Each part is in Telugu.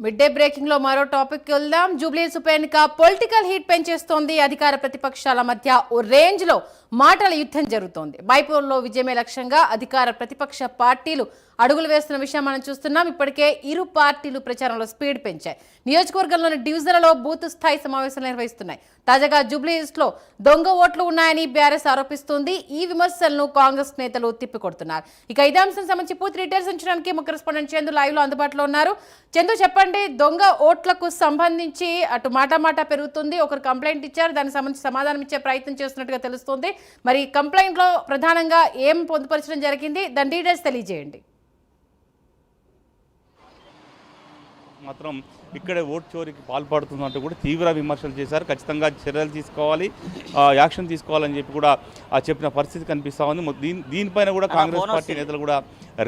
మిడ్ డే బ్రేకింగ్ లో మరో టాపిక్ వెళ్దాం. జూబ్లీహిల్స్ ఉప ఎన్నిక పొలిటికల్ హీట్ పెంచేస్తోంది. అధికార ప్రతిపక్షాల మధ్య ఓ రేంజ్ లో మాటల యుద్ధం జరుగుతోంది. బైపోల్లో విజయమే లక్ష్యంగా అధికార ప్రతిపక్ష పార్టీలు అడుగులు వేస్తున్న విషయం మనం చూస్తున్నాం. ఇప్పటికే ఇరు పార్టీలు ప్రచారంలో స్పీడ్ పెంచాయి. నియోజకవర్గంలోని డివిజన్లలో బూత్ స్థాయి సమావేశాలు నిర్వహిస్తున్నాయి. తాజాగా జూబ్లీహిల్స్ లో దొంగ ఓట్లు ఉన్నాయని బీఆర్ఎస్ ఆరోపిస్తోంది. ఈ విమర్శలను కాంగ్రెస్ నేతలు తిప్పికొడుతున్నారు. ఇక ఇదే అంశం సంబంధించి పూర్తి డీటెయిల్స్ ఉంచడానికి మా కరెస్పాండెంట్ చందు లైవ్ లో అందుబాటులో ఉన్నారు. చందు, చెప్పండి, దొంగ ఓట్లకు సంబంధించి అటు మాట పెరుగుతుంది. ఒకరు కంప్లైంట్ ఇచ్చారు, దానికి సంబంధించి సమాధానం ఇచ్చే ప్రయత్నం చేస్తున్నట్టుగా తెలుస్తోంది. మరి కంప్లైంట్ లో ప్రధానంగా ఏం పొందుపరచడం జరిగింది, దాని డీటెయిల్స్ తెలియజేయండి. మాత్రం ఇక్కడే ఓటు చోరీకి పాల్పడుతున్నట్టు కూడా తీవ్ర విమర్శలు చేశారు. ఖచ్చితంగా చర్యలు తీసుకోవాలి, యాక్షన్ తీసుకోవాలని చెప్పి కూడా చెప్పిన పరిస్థితి కనిపిస్తూ ఉంది. దీనిపైన కూడా కాంగ్రెస్ పార్టీ నేతలు కూడా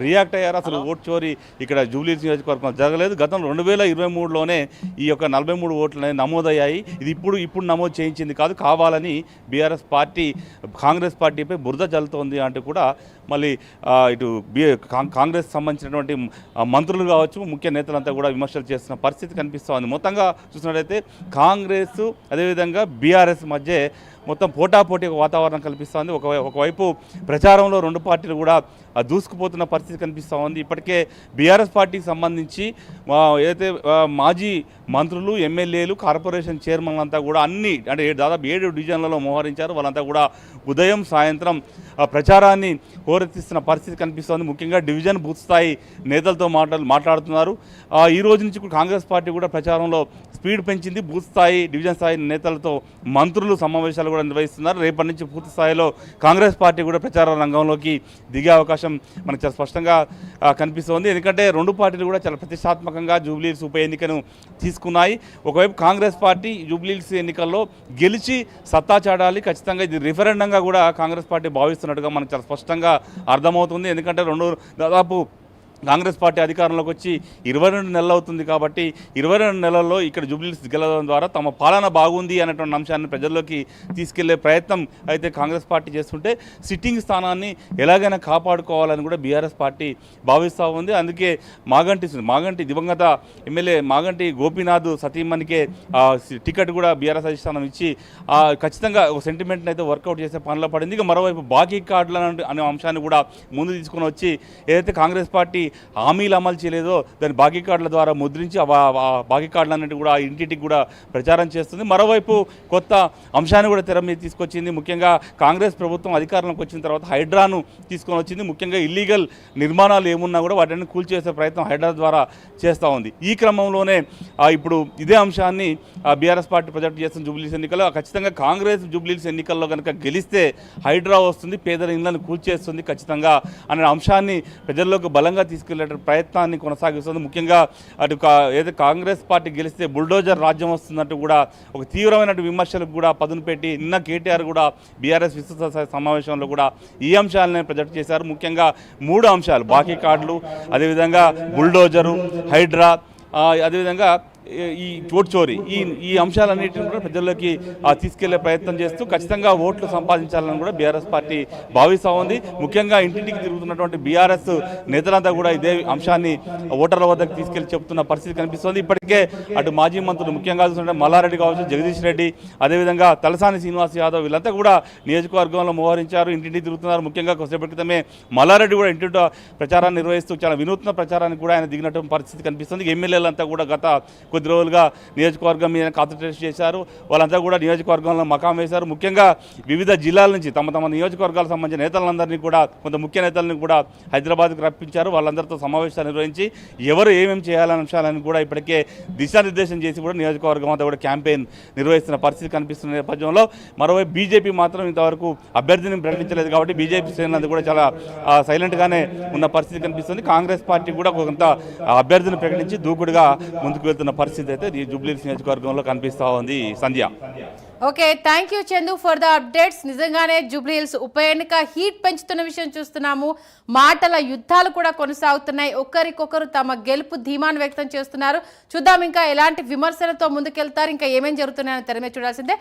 రియాక్ట్ అయ్యారు. అసలు ఓటు చోరీ ఇక్కడ జూబ్లీహిల్స్ నియోజకవర్గం జరగలేదు. గతంలో 2023లోనే ఈ యొక్క 43 ఓట్లు అనేది నమోదయ్యాయి. ఇది ఇప్పుడు నమోదు చేయించింది కాదు, కావాలని బీఆర్ఎస్ పార్టీ కాంగ్రెస్ పార్టీపై బురద జల్లుతోంది అంటూ కూడా మళ్ళీ ఇటు కాంగ్రెస్ సంబంధించినటువంటి మంత్రులు కావచ్చు, ముఖ్య నేతలంతా కూడా విమర్శలు చేస్తున్న పరిస్థితి కనిపిస్తూ ఉంది. మొత్తంగా చూసినట్లయితే కాంగ్రెస్ అదేవిధంగా బీఆర్ఎస్ మధ్య మొత్తం పోటాపోటీ వాతావరణం కల్పిస్తోంది. ఒకవైపు ప్రచారంలో రెండు పార్టీలు కూడా దూసుకుపోతున్న పరిస్థితి కనిపిస్తూ ఉంది. ఇప్పటికే బీఆర్ఎస్ పార్టీకి సంబంధించి ఏదైతే మాజీ మంత్రులు, ఎమ్మెల్యేలు, కార్పొరేషన్ చైర్మన్లు అంతా కూడా అంటే దాదాపు 7 డివిజన్లలో మోహరించారు. వాళ్ళంతా కూడా ఉదయం సాయంత్రం ప్రచారాన్ని హోరెత్తిస్తున్న పరిస్థితి కనిపిస్తోంది. ముఖ్యంగా డివిజన్ బూత్ స్థాయి నేతలతో మాట్లాడుతున్నారు. ఈ రోజు నుంచి కాంగ్రెస్ పార్టీ కూడా ప్రచారంలో స్పీడ్ పెంచింది. బూత్ స్థాయి, డివిజన్ స్థాయి నేతలతో మంత్రులు సమావేశాలు కూడా నిర్వహిస్తున్నారు. రేపటి నుంచి పూర్తి స్థాయిలో కాంగ్రెస్ పార్టీ కూడా ప్రచార రంగంలోకి దిగే అవకాశం మనకు చాలా స్పష్టంగా కనిపిస్తోంది. ఎందుకంటే రెండు పార్టీలు కూడా చాలా ప్రతిష్టాత్మకంగా జూబ్లీహిల్స్ ఉప ఎన్నికను తీసుకున్నాయి. ఒకవైపు కాంగ్రెస్ పార్టీ జూబ్లీహిల్స్ ఎన్నికల్లో గెలిచి సత్తా చాటాలి, ఖచ్చితంగా ఇది రిఫరెండంగా కూడా కాంగ్రెస్ పార్టీ భావిస్తున్నట్టుగా మనకు చాలా స్పష్టంగా అర్థమవుతుంది. ఎందుకంటే దాదాపు కాంగ్రెస్ పార్టీ అధికారంలోకి వచ్చి 22 నెలలు అవుతుంది. కాబట్టి 22 నెలల్లో ఇక్కడ జూబ్లీహిల్స్ గెలవడం ద్వారా తమ పాలన బాగుంది అనేటువంటి అంశాన్ని ప్రజల్లోకి తీసుకెళ్లే ప్రయత్నం అయితే కాంగ్రెస్ పార్టీ చేస్తుంటే, సిట్టింగ్ స్థానాన్ని ఎలాగైనా కాపాడుకోవాలని కూడా బీఆర్ఎస్ పార్టీ భావిస్తూ ఉంది. అందుకే మాగంటి దివంగత ఎమ్మెల్యే మాగంటి గోపీనాథ్ సతీమణికే టికెట్ కూడా బీఆర్ఎస్ అధిష్టానం ఇచ్చి ఖచ్చితంగా ఒక సెంటిమెంట్ని అయితే వర్కౌట్ చేసే పనిలో పడింది. ఇక మరోవైపు బాకీ కార్డులు అనే అంశాన్ని కూడా ముందు తీసుకొని వచ్చి ఏదైతే కాంగ్రెస్ పార్టీ హామీలు అమలు చేయలేదో దాని బాకీ కార్డుల ద్వారా ముద్రించి బాకీ కార్డులన్నిటి కూడా ఇంటింటికి కూడా ప్రచారం చేస్తుంది. మరోవైపు కొత్త అంశాన్ని కూడా తెర మీద తీసుకొచ్చింది. ముఖ్యంగా కాంగ్రెస్ ప్రభుత్వం అధికారంలోకి వచ్చిన తర్వాత హైడ్రాను తీసుకొని వచ్చింది. ముఖ్యంగా ఇల్లీగల్ నిర్మాణాలు ఏమున్నా కూడా వాటిని కూల్చేసే ప్రయత్నం హైడ్రా ద్వారా చేస్తూ ఉంది. ఈ క్రమంలోనే ఇప్పుడు ఇదే అంశాన్ని బీఆర్ఎస్ పార్టీ ప్రొజెక్ట్ చేస్తున్న జూబ్లీహిల్స్ ఎన్నికల్లో ఖచ్చితంగా కాంగ్రెస్ జూబ్లీహిల్స్ ఎన్నికల్లో కనుక గెలిస్తే హైడ్రా వస్తుంది, పేదల ఇళ్లను కూల్చేస్తుంది ఖచ్చితంగా అనే అంశాన్ని ప్రజల్లోకి బలంగా తీసుకెళ్లే ప్రయత్నాన్ని కొనసాగిస్తుంది. ముఖ్యంగా అటు ఏదైతే కాంగ్రెస్ పార్టీ గెలిస్తే బుల్డోజర్ రాజ్యం వస్తున్నట్టు కూడా ఒక తీవ్రమైన విమర్శలకు కూడా పదును పెట్టి నిన్న కేటీఆర్ కూడా బీఆర్ఎస్ విస్తృత సమావేశంలో కూడా ఈ అంశాలను ప్రొజెక్ట్ చేశారు. ముఖ్యంగా 3 అంశాలు: బాకీ కార్డులు, అదేవిధంగా బుల్డోజరు, హైడ్రా, అదేవిధంగా ఈ ఓటు చోరీ, ఈ అంశాలన్నింటినీ కూడా ప్రజల్లోకి తీసుకెళ్లే ప్రయత్నం చేస్తూ ఖచ్చితంగా ఓట్లు సంపాదించాలని కూడా బీఆర్ఎస్ పార్టీ భావిస్తూ ఉంది. ముఖ్యంగా ఇంటింటికి తిరుగుతున్నటువంటి బీఆర్ఎస్ నేతలంతా కూడా ఇదే అంశాన్ని ఓటర్ల వద్దకు తీసుకెళ్లి చెబుతున్న పరిస్థితి కనిపిస్తోంది. ఇప్పటికే అటు మాజీ మంత్రులు ముఖ్యంగా చూస్తుంటే మల్లారెడ్డి కావచ్చు, జగదీష్ రెడ్డి, అదేవిధంగా తలసాని శ్రీనివాస్ యాదవ్ వీళ్ళంతా కూడా నియోజకవర్గంలో మోహరించారు, ఇంటింటికి తిరుగుతున్నారు. ముఖ్యంగా కొద్దిసేపటి క్రితమే మల్లారెడ్డి కూడా ఇంటింటి ప్రచారాన్ని నిర్వహిస్తూ చాలా వినూత్న ప్రచారానికి కూడా ఆయన దిగినటువంటి పరిస్థితి కనిపిస్తుంది. ఎమ్మెల్యేలంతా కూడా గత కొద్ది రోజులుగా నియోజకవర్గం మీద కాన్సన్ట్రేట్ చేశారు. వాళ్ళంతా కూడా నియోజకవర్గంలో మకాం వేశారు. ముఖ్యంగా వివిధ జిల్లాల నుంచి తమ నియోజకవర్గాలకు సంబంధించిన నేతలందరినీ కూడా, కొంత ముఖ్య నేతలను కూడా హైదరాబాద్కు రప్పించారు. వాళ్ళందరితో సమావేశాలు నిర్వహించి ఎవరు ఏమేమి చేయాలనే అంశాలను కూడా ఇప్పటికే దిశానిర్దేశం చేసి కూడా నియోజకవర్గం అంతా కూడా క్యాంపెయిన్ నిర్వహిస్తున్న పరిస్థితి కనిపిస్తున్న నేపథ్యంలో మరోవైపు బీజేపీ మాత్రం ఇంతవరకు అభ్యర్థిని ప్రకటించలేదు. కాబట్టి బీజేపీ శ్రేణులంతా కూడా చాలా సైలెంట్గానే ఉన్న పరిస్థితి కనిపిస్తుంది. కాంగ్రెస్ పార్టీ కూడా కొంత అభ్యర్థిని ప్రకటించి దూకుడుగా ముందుకు వెళ్తున్న పరిస్థితి అయితే ఈ జూబ్లీహిల్స్ నియోజకవర్గంలో కనిపిస్తూ ఉంది. Sandhya. Okay, thank you Chandu for the updates. నిజంగానే జూబ్లీహిల్స్ ఉప ఎన్నిక హీట్ పెంచుతున్న విషయం చూస్తున్నాము. మాటల యుద్ధాలు కూడా కొనసాగుతున్నాయి. ఒకరికొకరు తమ గెలుపు ధీమాను వ్యక్తం చేస్తున్నారు. చూద్దాం ఇంకా ఎలాంటి విమర్శలతో ముందుకెళ్తారు, ఇంకా ఏమేం జరుగుతున్నాయని తెర మీద చూడాల్సిందే.